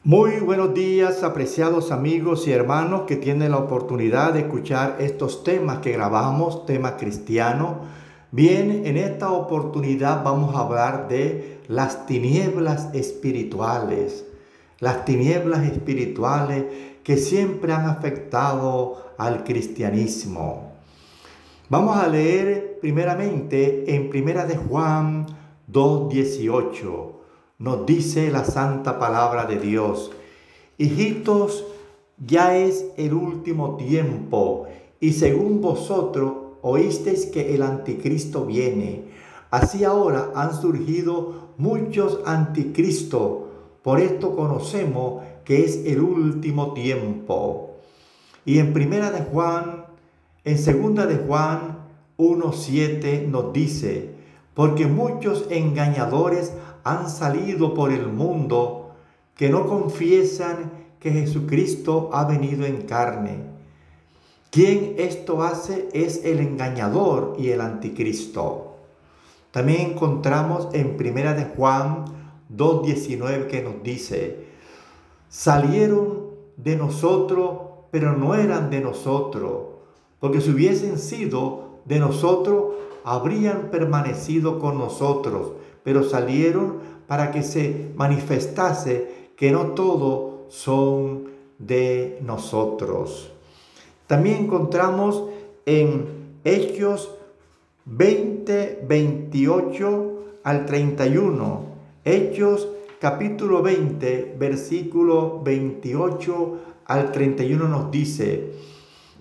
Muy buenos días, apreciados amigos y hermanos que tienen la oportunidad de escuchar estos temas que grabamos, tema cristiano. Bien, en esta oportunidad vamos a hablar de las tinieblas espirituales. Las tinieblas espirituales que siempre han afectado al cristianismo. Vamos a leer primeramente en Primera de Juan 2:18. Nos dice la santa palabra de Dios: hijitos, ya es el último tiempo, y según vosotros oísteis que el anticristo viene. Así ahora han surgido muchos anticristos. Por esto conocemos que es el último tiempo. Y en segunda de Juan 1:7 nos dice: porque muchos engañadores han salido por el mundo que no confiesan que Jesucristo ha venido en carne. Quien esto hace es el engañador y el anticristo. También encontramos en Primera de Juan 2:19 que nos dice: salieron de nosotros, pero no eran de nosotros, porque si hubiesen sido de nosotros, habrían permanecido con nosotros, pero salieron para que se manifestase que no todos son de nosotros. También encontramos en Hechos 20:28 al 31. Hechos capítulo 20, versículo 28 al 31 nos dice: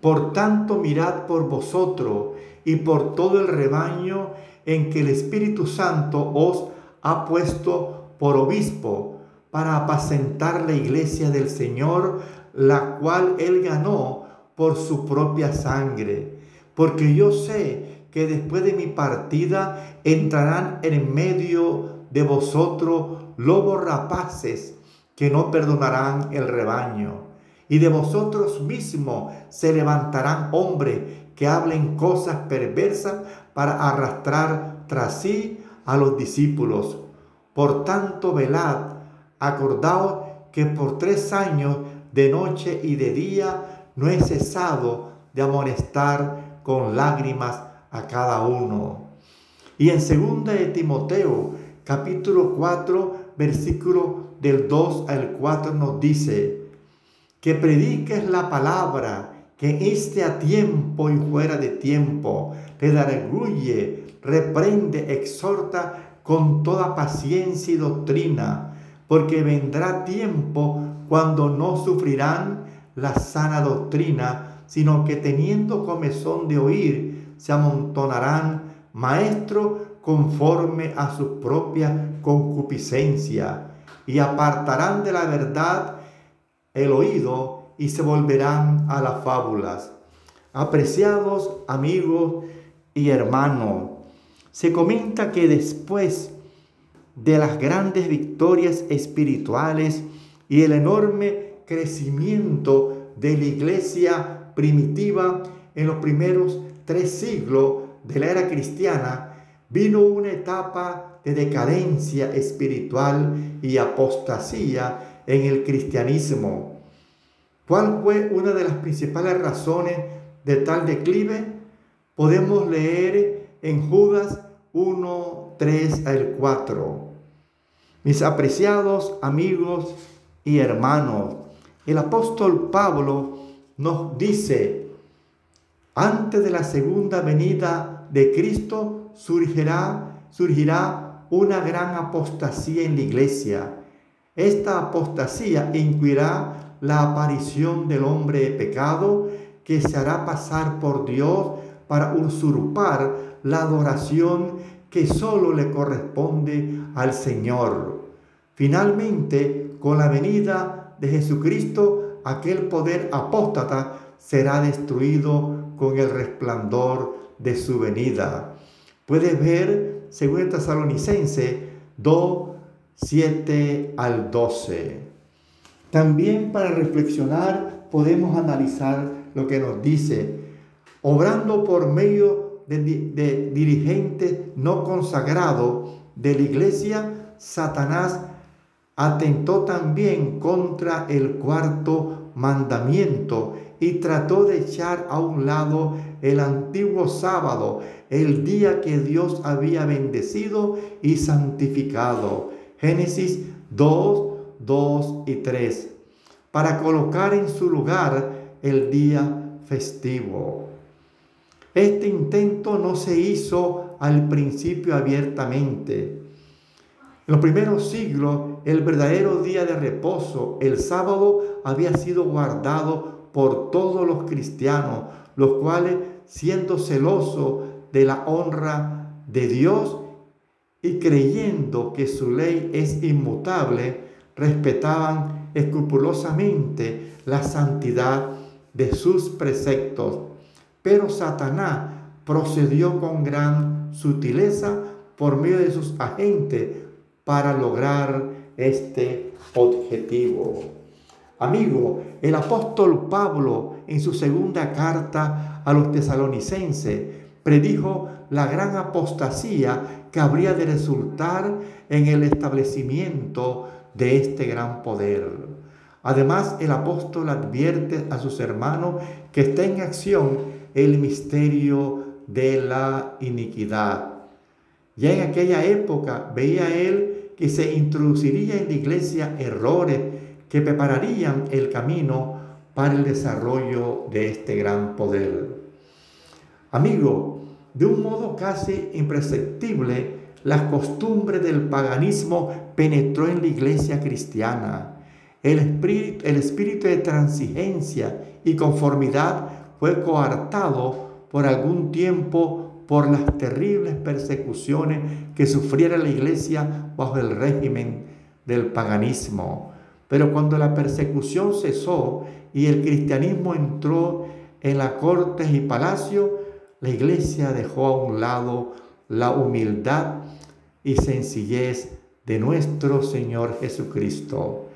por tanto, mirad por vosotros y por todo el rebaño en que el Espíritu Santo os ha puesto por obispo, para apacentar la iglesia del Señor, la cual Él ganó por su propia sangre. Porque yo sé que después de mi partida entrarán en medio de vosotros lobos rapaces que no perdonarán el rebaño. Y de vosotros mismos se levantarán hombres que hablen cosas perversas para arrastrar tras sí a los discípulos. Por tanto, velad, acordaos que por 3 años, de noche y de día, no he cesado de amonestar con lágrimas a cada uno. Y en 2 de Timoteo, capítulo 4, versículo del 2 al 4 nos dice: que prediques la palabra, que inste a tiempo y fuera de tiempo, redarguye, reprende, exhorta con toda paciencia y doctrina, porque vendrá tiempo cuando no sufrirán la sana doctrina, sino que teniendo comezón de oír, se amontonarán maestros conforme a su propia concupiscencia, y apartarán de la verdad el oído y se volverán a las fábulas. Apreciados amigos y hermanos, se comenta que después de las grandes victorias espirituales y el enorme crecimiento de la iglesia primitiva en los primeros 3 siglos de la era cristiana, vino una etapa de decadencia espiritual y apostasía en el cristianismo. ¿Cuál fue una de las principales razones de tal declive? Podemos leer en Judas 1, 3 al 4. Mis apreciados amigos y hermanos, el apóstol Pablo nos dice: antes de la segunda venida de Cristo surgirá una gran apostasía en la iglesia. Esta apostasía incluirá la aparición del hombre de pecado, que se hará pasar por Dios para usurpar la adoración que solo le corresponde al Señor. Finalmente, con la venida de Jesucristo, aquel poder apóstata será destruido con el resplandor de su venida. Puedes ver 2 Tesalonicenses 2, 7 al 12. También para reflexionar podemos analizar lo que nos dice: obrando por medio de dirigentes no consagrados de la iglesia, Satanás atentó también contra el cuarto mandamiento y trató de echar a un lado el antiguo sábado, el día que Dios había bendecido y santificado. Génesis 2, 2 y 3. Para colocar en su lugar el día festivo. Este intento no se hizo al principio abiertamente. En los primeros siglos, el verdadero día de reposo, el sábado, había sido guardado por todos los cristianos, los cuales, siendo celosos de la honra de Dios y creyendo que su ley es inmutable, respetaban escrupulosamente la santidad de sus preceptos. Pero Satanás procedió con gran sutileza por medio de sus agentes para lograr este objetivo. Amigo, el apóstol Pablo en su segunda carta a los tesalonicenses predijo la gran apostasía que habría de resultar en el establecimiento de este gran poder. Además, el apóstol advierte a sus hermanos que está en acción el misterio de la iniquidad. Ya en aquella época veía él que se introduciría en la iglesia errores que prepararían el camino para el desarrollo de este gran poder. Amigo, de un modo casi imperceptible, las costumbres del paganismo penetró en la iglesia cristiana. El espíritu de transigencia y conformidad fue coartado por algún tiempo por las terribles persecuciones que sufriera la iglesia bajo el régimen del paganismo. Pero cuando la persecución cesó y el cristianismo entró en las cortes y palacios, la iglesia dejó a un lado la humildad y sencillez de nuestro Señor Jesucristo.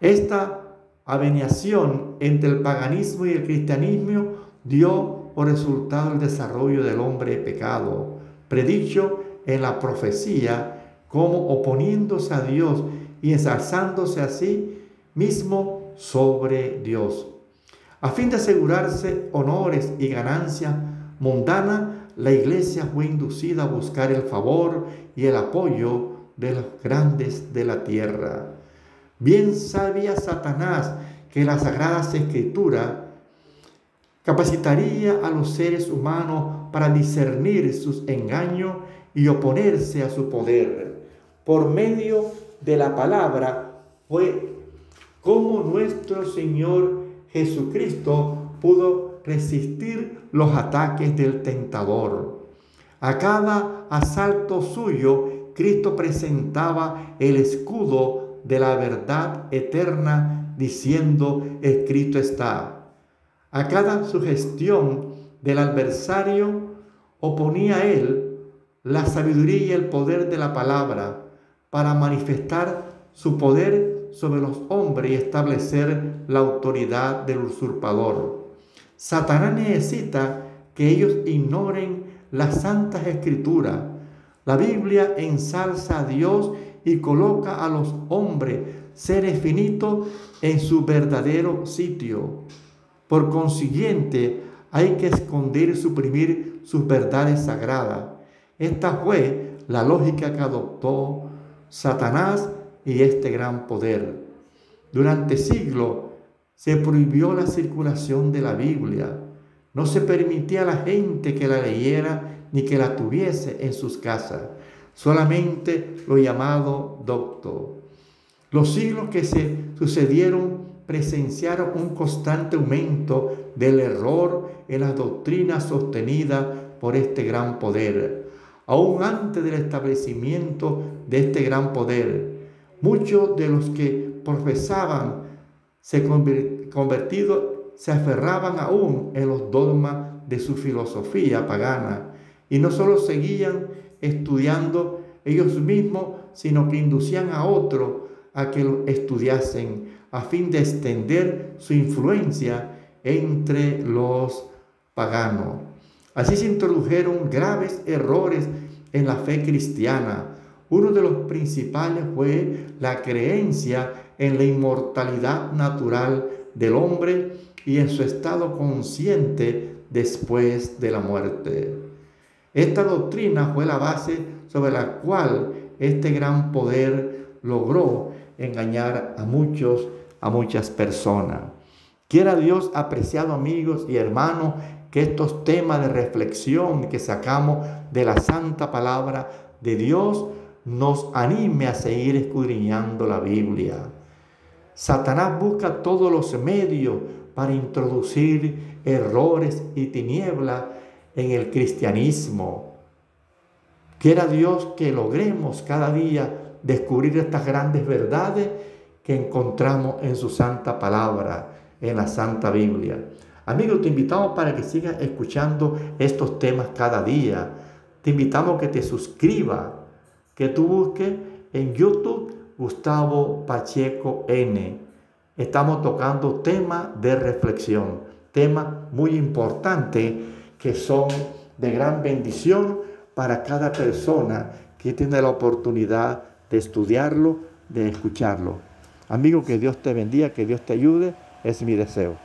Esta aveniación entre el paganismo y el cristianismo dio por resultado el desarrollo del hombre pecado, predicho en la profecía, como oponiéndose a Dios y ensalzándose a sí mismo sobre Dios. A fin de asegurarse honores y ganancias mundanas, la iglesia fue inducida a buscar el favor y el apoyo de los grandes de la tierra. Bien sabía Satanás que la Sagrada Escritura capacitaría a los seres humanos para discernir sus engaños y oponerse a su poder. Por medio de la palabra fue como nuestro Señor Jesucristo pudo resistir los ataques del tentador. A cada asalto suyo, Cristo presentaba el escudo de la verdad eterna, diciendo: escrito está. A cada sugestión del adversario oponía él la sabiduría y el poder de la palabra para manifestar su poder sobre los hombres y establecer la autoridad del usurpador. Satanás necesita que ellos ignoren las santas escrituras. La Biblia ensalza a Dios y coloca a los hombres, seres finitos, en su verdadero sitio. Por consiguiente, hay que esconder y suprimir sus verdades sagradas. Esta fue la lógica que adoptó Satanás y este gran poder. Durante siglos se prohibió la circulación de la Biblia. No se permitía a la gente que la leyera ni que la tuviese en sus casas. Solamente lo llamado docto. Los siglos que se sucedieron presenciaron un constante aumento del error en las doctrinas sostenidas por este gran poder. Aún antes del establecimiento de este gran poder, muchos de los que profesaban ser convertidos se aferraban aún en los dogmas de su filosofía pagana y no solo seguían estudiando ellos mismos, sino que inducían a otros a que lo estudiasen a fin de extender su influencia entre los paganos. Así se introdujeron graves errores en la fe cristiana. Uno de los principales fue la creencia en la inmortalidad natural del hombre y en su estado consciente después de la muerte. Esta doctrina fue la base sobre la cual este gran poder logró engañar a muchas personas. Quiera Dios, apreciados amigos y hermanos, que estos temas de reflexión que sacamos de la santa palabra de Dios nos anime a seguir escudriñando la Biblia. Satanás busca todos los medios para introducir errores y tinieblas en el cristianismo. Quiera Dios que logremos cada día descubrir estas grandes verdades que encontramos en su santa palabra, en la Santa Biblia. Amigos, te invitamos para que sigas escuchando estos temas cada día. Te invitamos a que te suscribas, que tú busques en YouTube Gustavo Pacheco N. Estamos tocando temas de reflexión, temas muy importantes que son de gran bendición para cada persona que tiene la oportunidad de estudiarlo, de escucharlo. Amigo, que Dios te bendiga, que Dios te ayude, es mi deseo.